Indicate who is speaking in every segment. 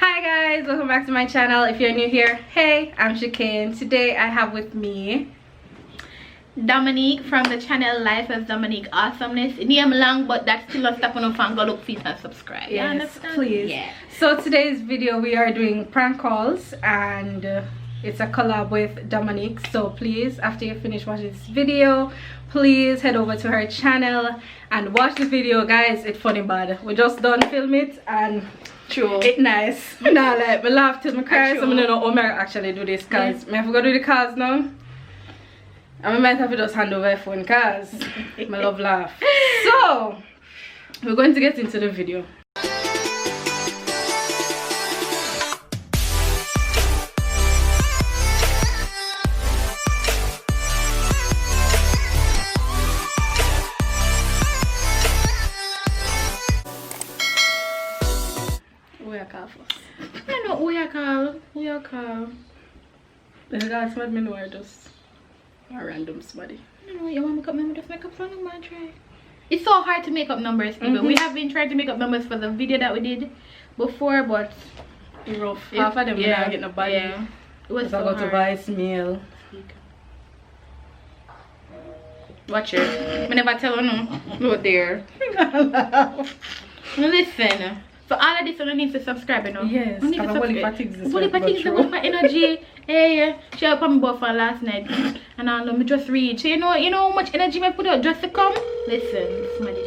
Speaker 1: Hi guys, welcome back to my channel. If you're new here, hey, I'm Shakay, and today I have with me
Speaker 2: Dominique from the channel LifeAsDominique Awesomeness. Name long, but that's still a step on the fan. Go look, feet and subscribe. You understand?
Speaker 1: Please.
Speaker 2: Yeah.
Speaker 1: So today's video we are doing prank calls, and it's a collab with Dominique. So please, after you finish watching this video, please head over to her channel and watch the video, guys. It's funny bad. We just done film it and
Speaker 2: True.
Speaker 1: it's nice. Nah, like me laugh till me cry. So I don't know how I actually do this, cause me have to go do the calls now. And I might have to just hand over my phone, cause my love laugh. So we're going to get into the video. Who you call first?
Speaker 2: I know who you call. Who you call?
Speaker 1: The guy smart me know, just a random somebody.
Speaker 2: I don't know. You want to make up numbers? Just make up some number and try. It's so hard to make up numbers, people. We have been trying to make up numbers for the video that we did before, but
Speaker 1: It's rough. Half of them not get nobody.
Speaker 2: Yeah. It was so
Speaker 1: I go to
Speaker 2: hard.
Speaker 1: voicemail.
Speaker 2: Watch it. I never tell her no. No there. Listen. So all of this one needs to subscribe, you know.
Speaker 1: Yes.
Speaker 2: We need to
Speaker 1: Bully
Speaker 2: subscribe.
Speaker 1: Patics is
Speaker 2: Bully Patics is the one for energy. Hey, she helped me both for last night, and I let me just read. So you know how much energy I put out just to come. Listen, somebody.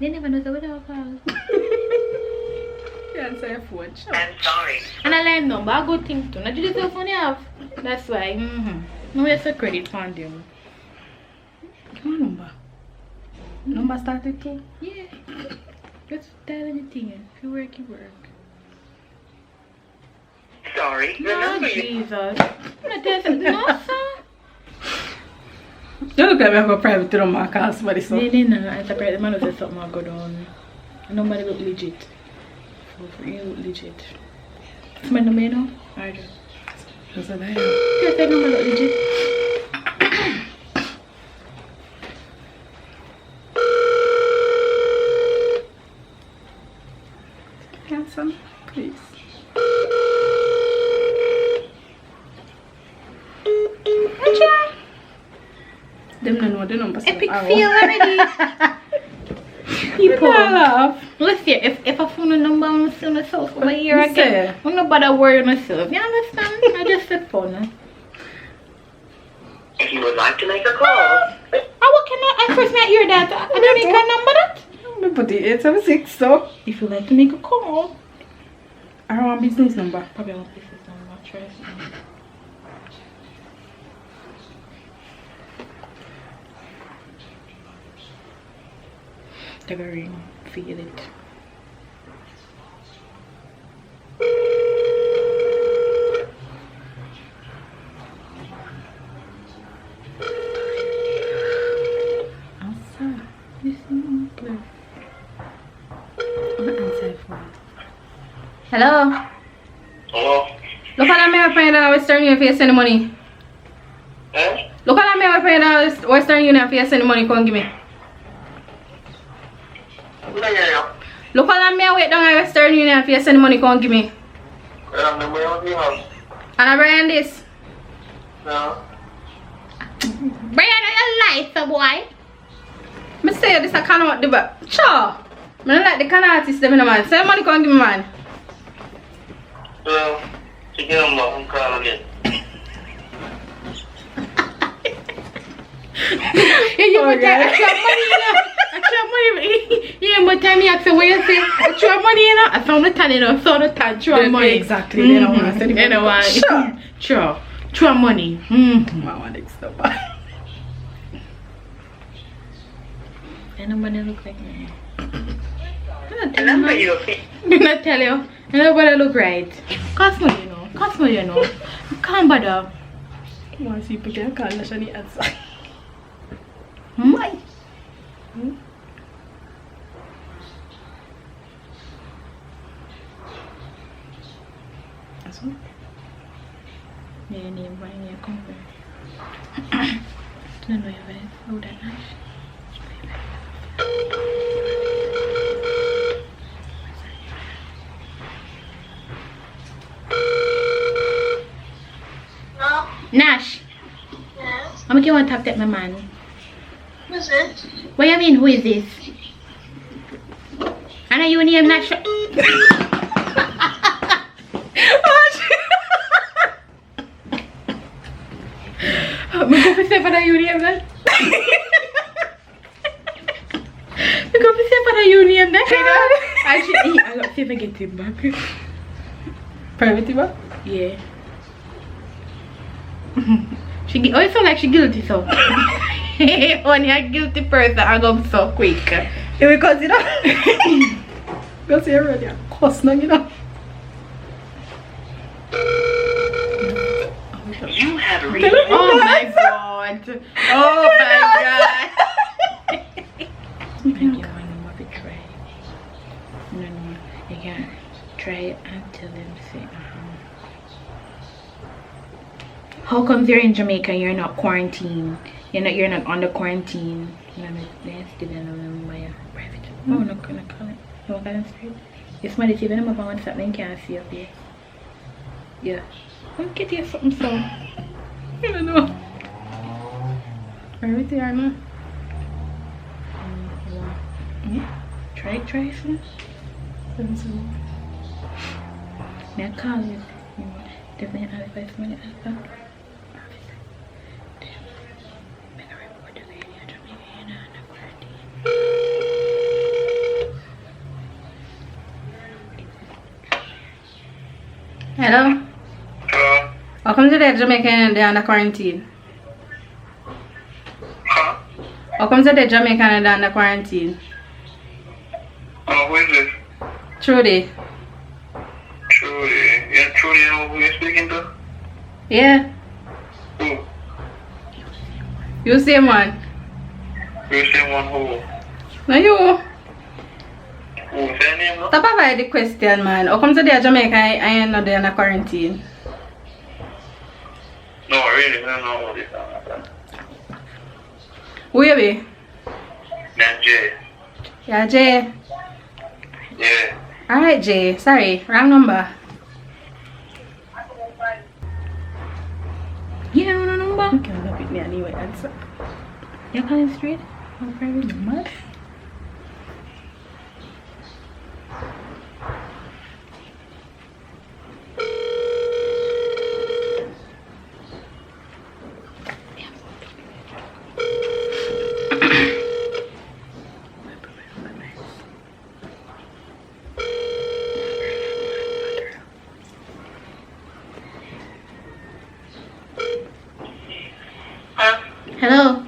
Speaker 2: They never know the way they'll call.
Speaker 1: You answer your phone. Sure.
Speaker 3: I'm sorry.
Speaker 2: And I like number, I good things too. Not just the phone you have. That's why. No, we have to credit fund them.
Speaker 1: Come on, number. Number started too?
Speaker 2: Yeah. Just tell anything. If you work, you work.
Speaker 3: Sorry.
Speaker 2: No,
Speaker 3: Remember you.
Speaker 2: Jesus. I'm not telling you. No, sir.
Speaker 1: You look like me have a private room and call somebody so.
Speaker 2: No. I separate the man who said something will go down. Nobody look legit. So for you look legit. Somebody know me now? I do.
Speaker 1: That's what I am.
Speaker 2: You said nobody look legit.
Speaker 1: Cancel, please. Them don't know the number.
Speaker 2: Epic feel already. People.
Speaker 1: Laugh.
Speaker 2: Listen, if I phone a number on myself over here
Speaker 1: You
Speaker 2: again, I'm not bother worrying myself. You understand? I just said phone.
Speaker 3: If you would like to make a call.
Speaker 2: What can I first not hear that? I don't make a number that.
Speaker 1: Me put it 876 so.
Speaker 2: If you like to make a call.
Speaker 1: I don't want business number.
Speaker 2: Probably want business number. Try some. Take a ring. Feel it.
Speaker 1: Answer. Listen, clear. I'm gonna answer phone. Hello.
Speaker 3: Hello?
Speaker 1: Look at me paying Western Union for you send the money.
Speaker 3: Eh?
Speaker 1: Look at me paying Western Union for you send the money. Come give me.
Speaker 3: Who are you?
Speaker 1: Look at me wait down at Western Union for you send the money. Come give me.
Speaker 3: Number of your house.
Speaker 1: And I bring this.
Speaker 3: No.
Speaker 2: Brian, are you light, boy?
Speaker 1: I say this I cannot do but sure. I don't like the kind of artist them in the man. Send money come give me man.
Speaker 3: So, take your number and call again.
Speaker 2: You but extra money, you know. Extra money. Yeah, but time you have to wait and say extra money, you know. I found the tan, you know. Saw the tan, extra money.
Speaker 1: Exactly. They don't want to send the money.
Speaker 2: They don't want
Speaker 1: Sure.
Speaker 2: Sure. Extra money.
Speaker 1: I want it stuff.
Speaker 2: And nobody look like me.
Speaker 3: The number you
Speaker 2: Did not tell you. And nobody look right. Cost money, you know. Cost money, you know. You can't bother.
Speaker 1: I want to see if I can call Nashani answer.
Speaker 2: Why? so. Yeah, name by name company. Don't know your vibe. Oh, that nice. Nash.
Speaker 3: Yes.
Speaker 2: I'm going to talk to my man.
Speaker 3: Who's it?
Speaker 2: What do you mean, who is this? I know you name Nash. I'm going to say for the union then. I'm going to say for the union then. Actually, I got to see if I get him back.
Speaker 1: Private back?
Speaker 2: Yeah. She, oh, it sounds like she guilty so. Only a guilty person, I go so quick.
Speaker 1: Yeah, because you know. Because you're already a cuss now, you know.
Speaker 3: You have reached.
Speaker 2: Oh my god. Oh my god. You can get one number to try. No, you can try it and tell them to say How comes you're in Jamaica and you're not quarantined? You're not under quarantine. You're not private. Oh, I'm not gonna call it. You want to call them straight? It's my TV number on WhatsApp and you can't see up here. Yeah. I'll get you something so. I don't know.
Speaker 1: Private or no?
Speaker 2: Yeah. Try some. Now call it. Definitely an advice for me after.
Speaker 1: Hello?
Speaker 3: Hello?
Speaker 1: Welcome to the Jamaican and they're under quarantine.
Speaker 3: Huh?
Speaker 1: Welcome to the Jamaican and they're under quarantine.
Speaker 3: Who is this?
Speaker 1: Trudy.
Speaker 3: Trudy. Yeah, Trudy, you know who you're speaking to?
Speaker 1: Yeah.
Speaker 3: Who?
Speaker 1: You same one.
Speaker 3: You say one who?
Speaker 1: No, you.
Speaker 3: Who's their name? No?
Speaker 1: Stop about the question, man. Welcome to the Jamaica and I'm not there under quarantine.
Speaker 3: No, really, I don't know what this is.
Speaker 1: Who you be?
Speaker 3: That's Jay.
Speaker 1: Yeah, Jay.
Speaker 3: Yeah.
Speaker 1: Alright, Jay. Sorry, wrong number.
Speaker 2: You don't know number?
Speaker 1: You can't pick me anyway, answer.
Speaker 2: You're calling straight? I'm private.
Speaker 1: You mad?
Speaker 2: Hello?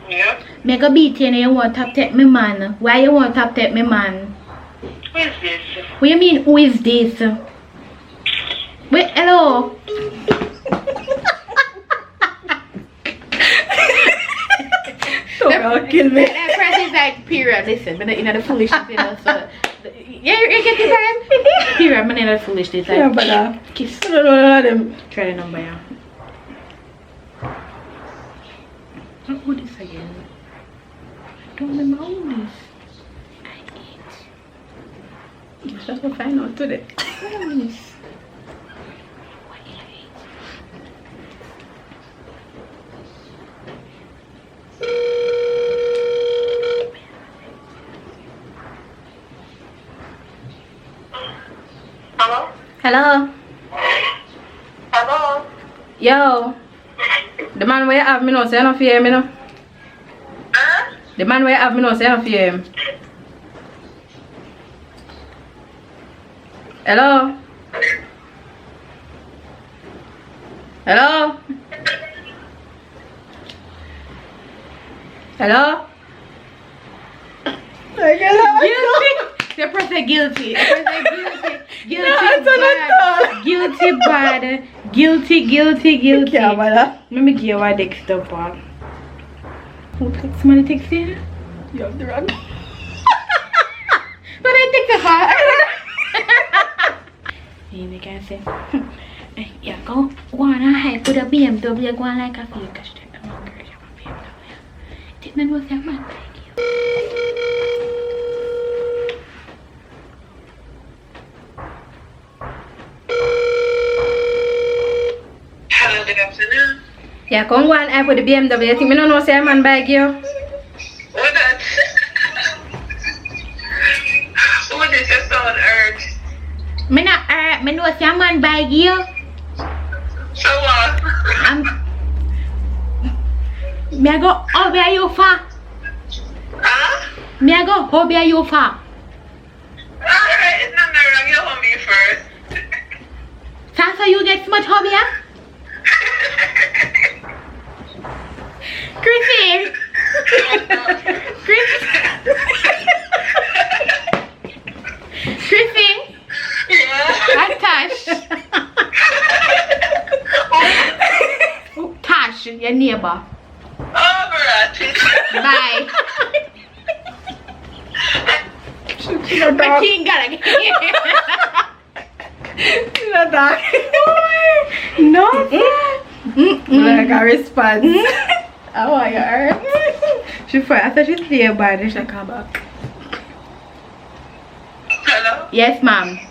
Speaker 3: Yeah?
Speaker 2: Make a beat and you want to tap tap me man. Why you want to tap tap me man?
Speaker 3: Who is this?
Speaker 2: What do you mean, who is this? Wait, hello?
Speaker 1: Don't kill me.
Speaker 2: That person is like, period, listen, but you know the foolishness, you know, so. Yeah, you get the time? Period, but you know the foolishness, like.
Speaker 1: Yeah, but
Speaker 2: Kiss.
Speaker 1: no, them.
Speaker 2: Try the number, yeah. Who this again? I don't remember who this. I ate.
Speaker 1: Just to find out today.
Speaker 2: What is this?
Speaker 3: Hello?
Speaker 1: Hello?
Speaker 3: Hello?
Speaker 1: Yo. The man where you have me now, say you don't fear me now.
Speaker 3: Huh?
Speaker 1: The man where you have me now, say you don't fear him. Hello? Hello? Hello?
Speaker 2: Guilty. The person guilty. The person guilty. Guilty bad. Guilty.
Speaker 1: Yeah, brother.
Speaker 2: Let me give you a next up on. Somebody text you?
Speaker 1: You have the wrong.
Speaker 2: But I text her. mean, they can say, yeah, go on ahead, put a BMW, go on like a feel, because you don't know girl, you want BMW. Didn't know that man like you.
Speaker 3: Hello, good afternoon.
Speaker 1: Yeah, come go and with the BMW. You think me don't know say a man bag you?
Speaker 3: What that? Who did your son hurt?
Speaker 2: Me not hurt, me know say a man bag you.
Speaker 3: So what?
Speaker 2: Me I go, how be you far?
Speaker 3: Huh?
Speaker 2: Me I go, how be you far?
Speaker 3: Alright, it's not wrong. You hold me first.
Speaker 2: So you get smart hobby, yeah? Griffin! Griffin!
Speaker 3: Yeah.
Speaker 2: Tash! Tash, your neighbor.
Speaker 3: Alright.
Speaker 2: Bye.
Speaker 1: No
Speaker 2: My
Speaker 1: dog.
Speaker 2: king got again.
Speaker 1: No dog.
Speaker 2: No.
Speaker 1: Like a response. How are you hurt?
Speaker 2: She thought I thought she'd see your body.
Speaker 1: She come back.
Speaker 3: Hello?
Speaker 2: Yes, ma'am.
Speaker 3: I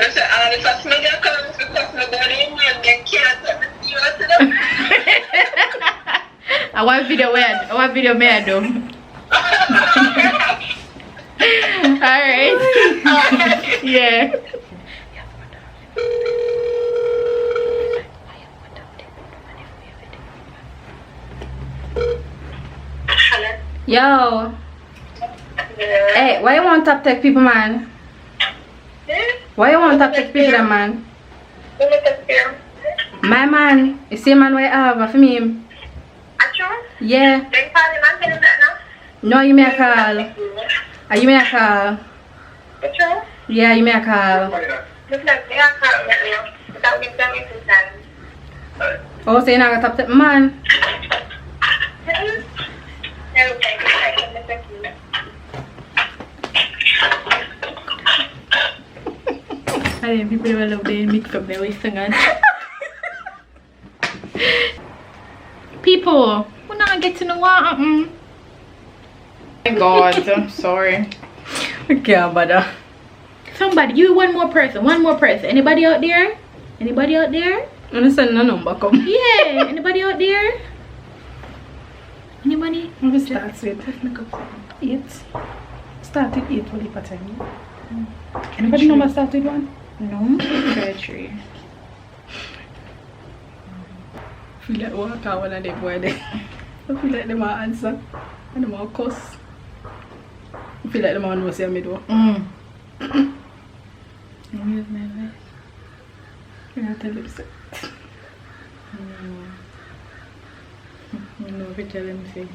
Speaker 3: said, if I smell your colors because nobody in my neck can't see you to them.
Speaker 2: I want video me I do. Alright. Yeah.
Speaker 3: Hello?
Speaker 1: Yo.
Speaker 3: Yeah.
Speaker 1: Hey, why you want to take people, man? Why you want to take people, man?
Speaker 3: Who make us feel?
Speaker 1: My man. You see man what you have for me?
Speaker 3: Actually?
Speaker 1: Yeah.
Speaker 3: They call him and tell him that now?
Speaker 1: No, you may call. You may call.
Speaker 3: Actually?
Speaker 1: Yeah, you may call.
Speaker 3: Look like they are calling that now. Without me telling you that.
Speaker 1: Oh, so you're not going to take man?
Speaker 2: I think people will love the mix up their waist and people, we're not getting to know what my God, I'm sorry.
Speaker 1: I can't bother.
Speaker 2: Somebody, you one more person. Anybody out there? Anybody out there?
Speaker 1: I'm going to send a number, come.
Speaker 2: Yeah, anybody out there? Anybody?
Speaker 1: I'm going to start with
Speaker 2: Let's make up
Speaker 1: 8. Start with 8 for the pattern. Anybody number start with 1?
Speaker 2: No, tree.
Speaker 1: I feel like walk out one of them boy there. I feel like them will answer. And them will cuss. I feel like them will know say me do.
Speaker 2: Use my voice.
Speaker 1: I tell them so.
Speaker 2: No, if you tell them say,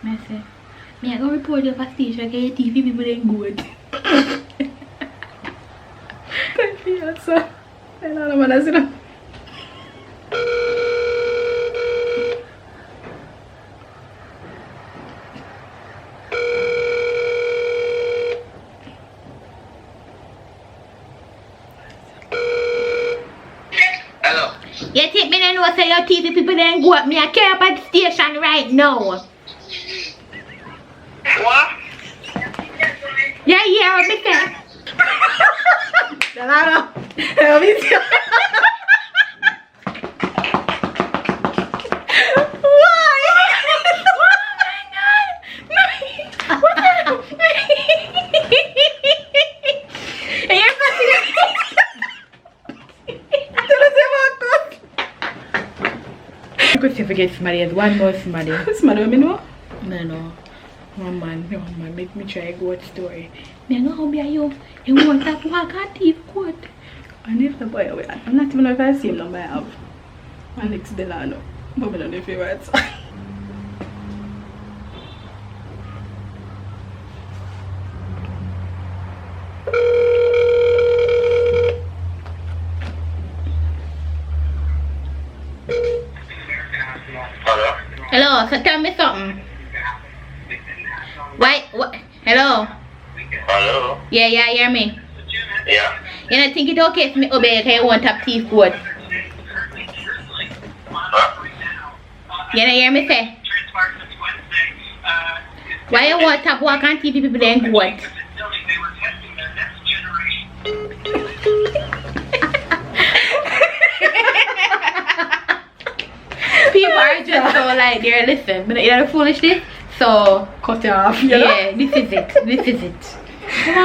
Speaker 2: I say, me I go report you for station, okay, TV people ain't good.
Speaker 1: Thank you, answer. I don't know what I said.
Speaker 3: Hello?
Speaker 2: You think me don't know say your TV people ain't good, me I care about the station right now.
Speaker 3: What?
Speaker 2: Yeah, yeah, what me say?
Speaker 1: Delano, help me too. Why?
Speaker 2: Oh my God! What the? You're good to forget somebody else. One more somebody.
Speaker 1: Somebody let me know.
Speaker 2: No. One man, make me try a good story. Me know how be you. You want that walk at thief court.
Speaker 1: And if the boy away, I'm not even know if I see him number I have. Alex Delano. But I don't know if he writes.
Speaker 3: Hello?
Speaker 2: Hello, so tell me something. Why? What? Hello?
Speaker 3: Hello?
Speaker 2: Yeah, hear me.
Speaker 3: Yeah.
Speaker 2: You don't think it's okay if me obey because you want top teeth goat?
Speaker 3: Huh?
Speaker 2: You don't hear me say? Why you want top walk and teeth people then goat? People are just so like, they're listen, but you know the foolishness? So,
Speaker 1: Cut it off.
Speaker 2: yeah, this is it. This is it.
Speaker 1: Can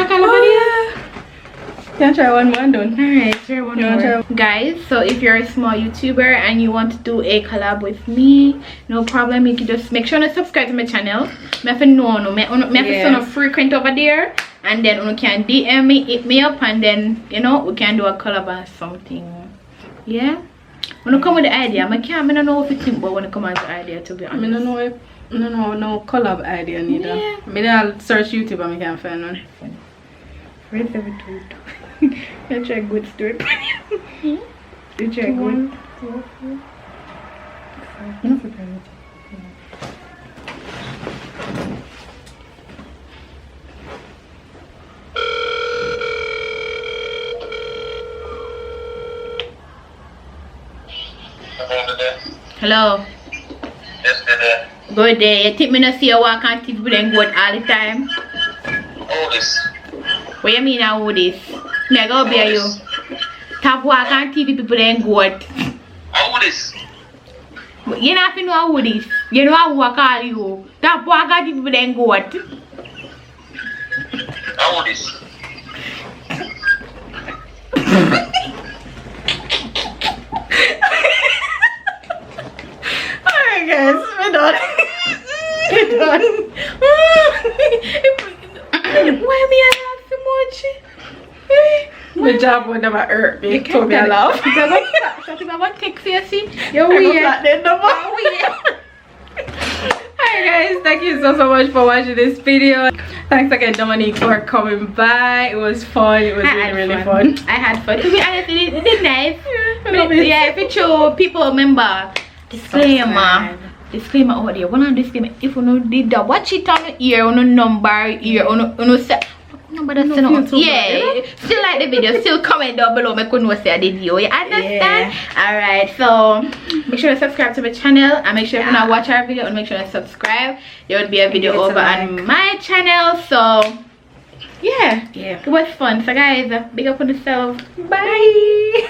Speaker 1: I try one more and done?
Speaker 2: Alright, try one more. Guys, so if you're a small YouTuber and you want to do a collab with me, no problem. You can just make sure to subscribe to my channel. Me have to know, me have to send a frequent over there. And then you can DM me, hit me up, and then, you know, we can do a collab or something. Yeah? When you come with the idea, I don't know if you think, but when you come with the idea, to be honest.
Speaker 1: I don't know no collab idea neither.
Speaker 2: Yeah.
Speaker 1: Maybe I'll search YouTube and I can't find one.
Speaker 2: Where's the truth? You try good story. You try good. Hello.
Speaker 3: Yes, today.
Speaker 2: Good day. You think me not see you walk on TV with them goat all the time?
Speaker 3: All this.
Speaker 2: What you mean how this? Me go be you. Top walk on TV people then goat.
Speaker 3: All this.
Speaker 2: You not know how this. You know how walk all you. Top walk on TV people then goat.
Speaker 3: All this.
Speaker 1: Alright guys, we're done. We're done.
Speaker 2: Why me I laugh so much?
Speaker 1: My job would never hurt me. Told me I laugh.
Speaker 2: Something about text you see? You're weird.
Speaker 1: Alright guys, thank you so much for watching this video. Thanks again Dominique for coming by. It was fun. It was really fun.
Speaker 2: I had fun. To be honest, it did nice.
Speaker 1: Yeah,
Speaker 2: if it show people remember disclaimer out there. One of disclaimer, if you know did that, watch it on the ear, on the number ear, on the set. Number that's yeah, still like the video, still comment down below. I could know say I did you. You understand? Alright, so make sure to subscribe to my channel and make sure if you not watch our video and make sure to subscribe. There will be a video over on my channel. So yeah, it was fun. So guys, big up on yourself. Bye.